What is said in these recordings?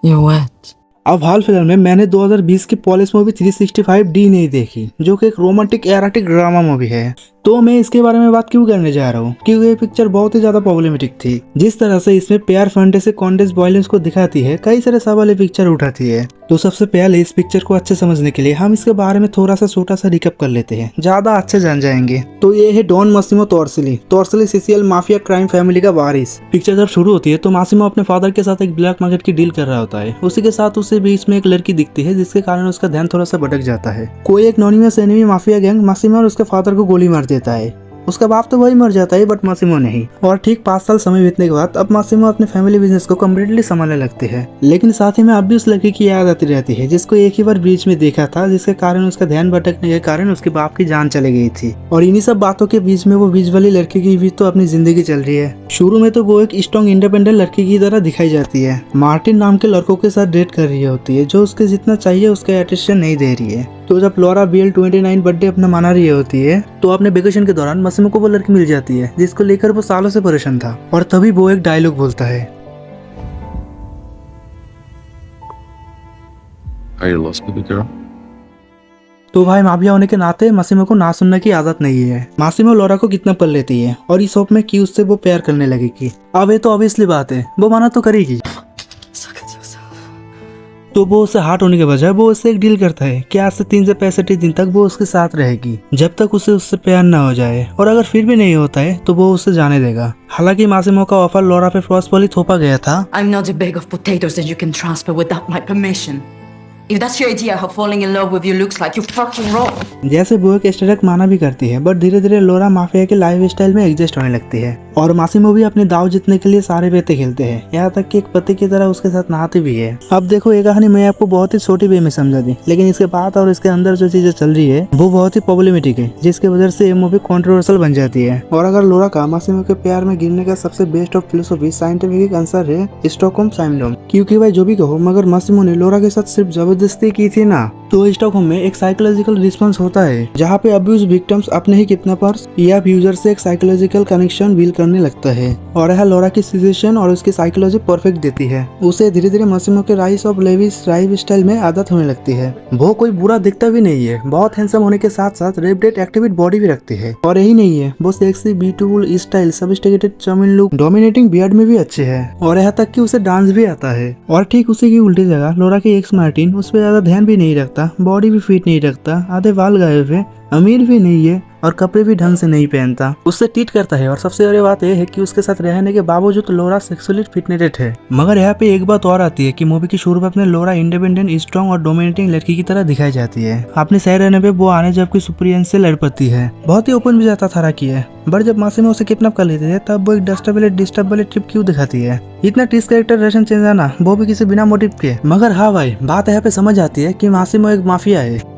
You're wet. अब हाल फिलहाल में मैंने 2020 की पॉलिश मूवी 365D नहीं देखी, जो कि एक रोमांटिक एरोटिक ड्रामा मूवी है। तो मैं इसके बारे में बात क्यों करने जा रहा हूँ, क्योंकि ये पिक्चर बहुत ही ज्यादा प्रॉब्लमेटिक थी। जिस तरह से इसमें प्यार फैंटेसी कॉन्टेस्ट वायलेंस को दिखाती है, कई सारे सवाल ये पिक्चर उठाती है। तो सबसे पहले इस पिक्चर को अच्छे समझने के लिए हम इसके बारे में थोड़ा सा छोटा सा रिकैप कर लेते हैं, ज्यादा अच्छे जान जाएंगे। तो ये है Don Massimo Torricelli Sicilian mafia crime family का वारिस। पिक्चर जब शुरू होती है तो मासिमो अपने फादर के साथ एक ब्लैक मार्केट की डील कर रहा होता है। उसी के साथ उसे बीच में एक लड़की दिखती है, जिसके कारण उसका ध्यान थोड़ा सा भटक जाता है। कोई एक नॉनिमस एनिमी माफिया गैंग मासिमो और उसके फादर को गोली मार देता है। उसका बाप तो वही मर जाता है, बट मासिमो नहीं। और ठीक 5 साल समय बीतने के बाद अब मासिमो अपने फैमिली बिजनेस को कम्प्लीटली संभालने लगते हैं। लेकिन साथ ही में अब भी उस लड़की की याद आती रहती है, जिसको एक ही बार बीच में देखा था, जिसके कारण उसका ध्यान भटकने के कारण उसके बाप की जान चली गई थी। और इन्हीं सब बातों के बीच में वो बीच वाली लड़की की भी तो अपनी जिंदगी चल रही है। शुरू में तो वो एक स्ट्रॉन्ग इंडिपेंडेंट लड़की की तरह दिखाई जाती है, मार्टिन नाम के लड़कों के साथ डेट कर रही होती है, जो उसके जितना चाहिए उसका अटेंशन नहीं दे रही है। तो जब लोरा BL 29 बर्थडे अपना मना रही होती है, तो अपने वेकेशन के दौरान मासिमो को वो लड़की मिल जाती है, जिसको लेकर वो सालों से परेशान था। और तभी वो एक डायलॉग बोलता है, Are you lost, baby girl? तो भाई माफिया होने के नाते मासिमो को ना सुनने की आदत नहीं है। मासिमो लोरा को कितना पल लेती है और इस होप में कि उससे वो प्यार करने लगेगी। अब ये तो ऑब्वियसली बात है, वो मना तो करेगी। तो वो उससे हार्ट होने के बजाय वो उससे एक डील करता है कि आज से 3 से 65 दिन तक वो उसके साथ रहेगी, जब तक उसे उससे प्यार ना हो जाए। और अगर फिर भी नहीं होता है तो वो उसे जाने देगा। हालांकि मासिमो का ऑफर लोरा पे फोर्सफुली थोपा गया था। I'm not a bag of potatoes that you can transfer without my permission. If that's your idea how falling in love with you looks like, you're fucking wrong. जैसे वो एक स्टेटक माना भी करती है, बट धीरे धीरे लोरा माफिया के लाइफ स्टाइल में एडजस्ट होने लगती है। और मासिमो भी अपने दाव जीतने के लिए सारे बेते खेलते हैं, यहाँ तक कि एक पति की तरह उसके साथ नहाते भी है। अब देखो, ये कहानी मैं आपको बहुत ही छोटी वे में समझा दी, लेकिन इसके बाद और इसके अंदर जो चीजें चल रही है वो बहुत ही प्रॉब्लमेटिक है, जिसकी वजह से ये मूवी कंट्रोवर्शियल बन जाती है। और अगर लोरा का मासिमो के प्यार में गिरने का सबसे best of philosophy scientific answer है स्टॉकहोम सिंड्रोम। क्योंकि भाई जो भी कहो, मगर मासिमो ने लोरा के साथ सिर्फ जबरदस्ती की थी ना, तो स्टॉकहोम में एक साइकोलॉजिकल रिस्पांस होता है, जहाँ पे अब्यूज विक्टिम्स अपने ही किडनैपर्स या अब्यूजर से एक साइकोलॉजिकल कनेक्शन बिल्ड करने लगता है। और यह लोरा की सिचुएशन और उसकी साइकोलॉजी परफेक्ट देती है। उसे धीरे धीरे मासिमो के rise of Lewis lifestyle में आदत होने लगती है। वो कोई बुरा दिखता भी नहीं है, बहुत हैंडसम होने के साथ साथ रेप्टेड एक्टिवेट बॉडी भी रखती है। और यही नहीं है, वो sexy beautiful style sophisticated charming look dominating beard में भी अच्छे है। और यहाँ तक कि उसे डांस भी आता है। और ठीक उसी की उल्टी जगह लोरा के एक्स मार्टिन उस पर ज्यादा ध्यान भी नहीं रखता, बॉडी भी फिट नहीं रखता, आधे बाल गायब है, अमीर भी नहीं है और कपड़े भी ढंग से नहीं पहनता, उससे टीट करता है। और सबसे बड़ी बात यह है कि उसके साथ रहने के बावजूद लोरा सेक्सुअली फिटनेटेड है। मगर यहाँ पे एक बात और आती है कि मूवी की शुरू में अपने लोरा इंडिपेंडेंट स्ट्रॉन्ग और डोमिनेटिंग लड़की की तरह दिखाई जाती है। अपने सही रहने पे वो आने जबकि सुप्रियन से लड़ पड़ती है, बहुत ही ओपन भी जाता था की है। बट जब मासिमो उसे किडनैप कर लेते थे, तब वो एक डिस्टर्ब वाले ट्रिप क्यों दिखाती है। इतना टिस कैरेक्टर रिलेशन चेंज आना, वो भी किसी बिना मोटिव के। मगर हाँ भाई, बात यहाँ पे समझ आती है कि मासिमो एक माफिया है।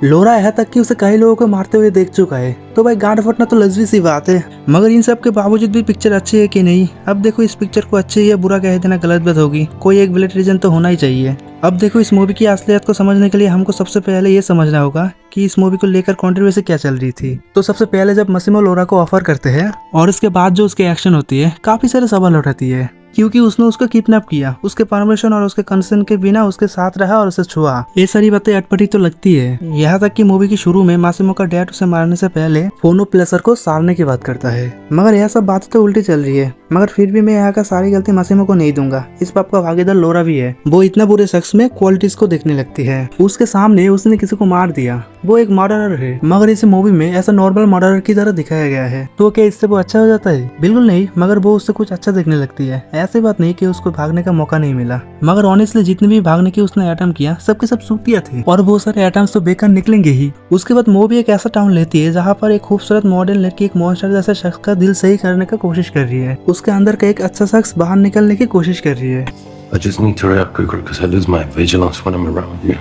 लोरा यहाँ तक कि उसे कई लोगों को मारते हुए देख चुका है। तो भाई गांड फटना तो लग्जरी सी बात है, मगर इन सब के बावजूद भी पिक्चर अच्छी है कि नहीं। अब देखो, इस पिक्चर को अच्छी या बुरा कह देना गलत बात होगी, कोई एक वैलिड रीजन तो होना ही चाहिए। अब देखो, इस मूवी की असलियत को समझने के लिए हमको सबसे पहले ये समझना होगा कि इस मूवी को लेकर कंट्रोवर्सी क्या चल रही थी। तो सबसे पहले जब मासिमो लोरा को ऑफर करते हैं और इसके बाद जो उसके एक्शन होती है, काफी सारे सवाल उठाती है। क्योंकि उसने उसको किडनैप किया, उसके परमिशन और उसके कंसेंट के बिना उसके साथ रहा और उसे छुआ। ये सारी बातें अटपटी तो लगती है। यहाँ तक कि मूवी की शुरू में मासिमो का डैड उसे मारने से पहले फोनो प्लेसर को सारने की बात करता है। मगर यह सब बातें तो उल्टी चल रही है। मगर फिर भी मैं यहाँ का सारी गलती मासिमो को नहीं दूंगा, इस बात का भागीदार लोरा भी है। वो इतना बुरे शख्स में क्वालिटीज को देखने लगती है। उसके सामने उसने किसी को मार दिया, वो एक मर्डरर है। मगर इस मूवी में ऐसा नॉर्मल मर्डरर की तरह दिखाया गया है। तो क्या इससे वो अच्छा हो जाता है? बिल्कुल नहीं, मगर वो उससे कुछ अच्छा देखने लगती है। ऐसी बात नहीं कि उसको भागने का मौका नहीं मिला, मगर ऑनेस्टली जितने भी भागने की उसने अटेम्प्ट किया, सबके सब सूतिया थे और वो सारे अटेम्प्ट्स तो बेकार निकलेंगे ही। उसके बाद मूवी एक ऐसा टाउन लेती है जहाँ पर एक खूबसूरत मॉडर्न लड़की एक मॉन्स्टर जैसे शख्स का दिल सही करने का कोशिश कर रही है। उसके अंदर का एक अच्छा शख्स बाहर निकलने की कोशिश कर रही है। I just need to react quicker because I lose my vigilance when I'm around you.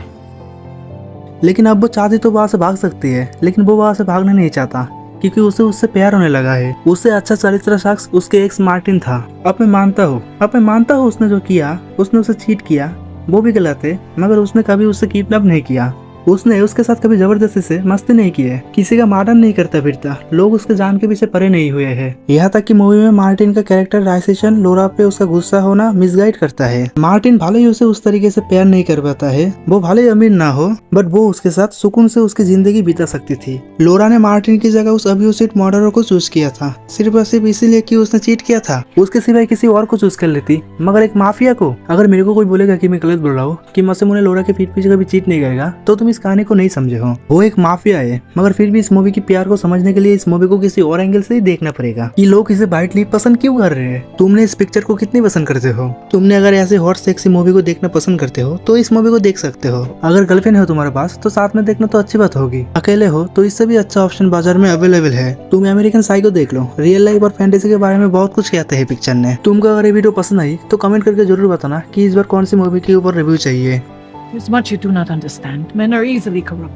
लेकिन अब वो चाहती तो वहाँ से भाग सकती है, लेकिन वो वहाँ से भागना नहीं चाहता क्योंकि उसे उससे प्यार होने लगा है। उससे अच्छा चरित्र शख्स उसके एक्स मार्टिन था। अब मैं मानता हूँ उसने जो किया, उसने उसे चीट किया, वो भी गलत है, मगर उसने कभी उससे किडनैप नहीं किया। उसने उसके साथ कभी जबरदस्ती से मस्ती नहीं की है, किसी का मर्डर नहीं करता फिरता, लोग उसके जान के पीछे परे नहीं हुए हैं। यहाँ तक कि मूवी में मार्टिन का कैरेक्टर राइसेशन लोरा पे उसका गुस्सा होना मिसगाइड करता है। मार्टिन भले ही उसे उस तरीके से प्यार नहीं कर पाता है, वो भले ही अमीर ना हो, बट वो उसके साथ सुकून से उसकी जिंदगी बिता सकती थी। लोरा ने मार्टिन की जगह उस अब्यूसिव मर्डरर को चूज किया था, सिर्फ और सिर्फ इसीलिए कि उसने चीट किया था। उसके सिवाय किसी और को चूज कर लेती, मगर एक माफिया को। अगर मेरे को कोई बोलेगा कि मैं गलत बोल रहा हूँ कि मासूम लोरा के पीठ पीछे कभी चीट नहीं करेगा, तो तुम इस कहानी को नहीं समझे हो। वो एक माफिया है, मगर फिर भी इस मूवी की प्यार को समझने के लिए इस मूवी को किसी और एंगल से ही देखना पड़ेगा कि लोग इसे बाइटली पसंद क्यों कर रहे हैं। तुमने इस पिक्चर को कितनी पसंद करते हो? तुमने अगर ऐसे हॉट सेक्सी मूवी को देखना पसंद करते हो तो इस मूवी को देख सकते हो। अगर गर्लफ्रेंड हो तुम्हारे पास तो साथ में देखना तो अच्छी बात होगी, अकेले हो तो इससे भी अच्छा ऑप्शन बाजार में अवेलेबल है। तुम अमेरिकन साइको देख लो, रियल लाइफ और फैंटेसी के बारे में बहुत कुछ कहते हैं पिक्चर ने। तुमको अगर ये वीडियो पसंद आई तो कमेंट करके जरूर बताना कि इस बार कौन सी मूवी के ऊपर रिव्यू चाहिए। There's much you do not understand. Men are easily corrupt.